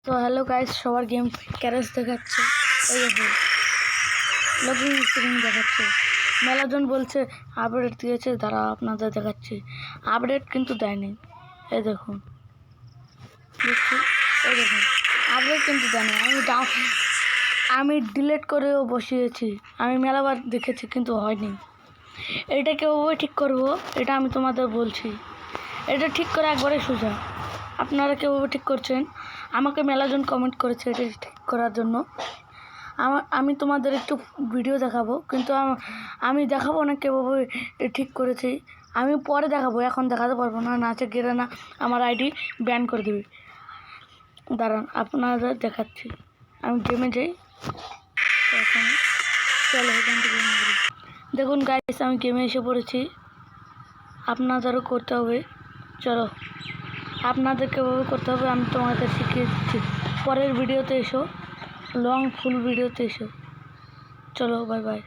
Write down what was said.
তো hello guys, সবার game carriage দেখাচ্ছে। এই দেখো লগইন স্ক্রিন দেখাচ্ছে। মেলাজন বলছে আপডেট দিয়েছে, তারা আপনাদের দেখাচ্ছে। আপডেট কিন্তু দেয়নি। এই দেখুন, দেখছি, এই দেখুন আপডেট কিন্তু দেয়নি। আমি ডিলিট করেও বসিয়েছি, আমি মেলাবার দেখেছি কিন্তু হয়নি। এটা কীভাবে ঠিক করবো এটা আমি তোমাদের বলছি। এটা ঠিক করে একবারে সোজা। আপনারা কীভাবে ঠিক করছেন আমাকে মেলাজন কমেন্ট করেছে এটা ঠিক করার জন্য। আমি তোমাদের একটু ভিডিও দেখাবো, কিন্তু আমি দেখাবো না কীভাবে ঠিক করেছি। আমি পরে দেখাবো, এখন দেখাতে পারবো না, নাচে গেলে না আমার আইডি ব্যান করে দেবে। দাঁড়ান আপনাদের দেখাচ্ছি। আমি গেমে যাই, চলো এখান থেকে দেখুন গাইস, আমি গেমে এসে পড়েছি। আপনাদেরও করতে হবে। চলো আপনাদের কীভাবে করতে হবে আমি তোমাদের শিখিয়ে দিচ্ছি। পরের ভিডিওতে এসো, লং ফুল ভিডিওতে এসো। চলো বাই বাই।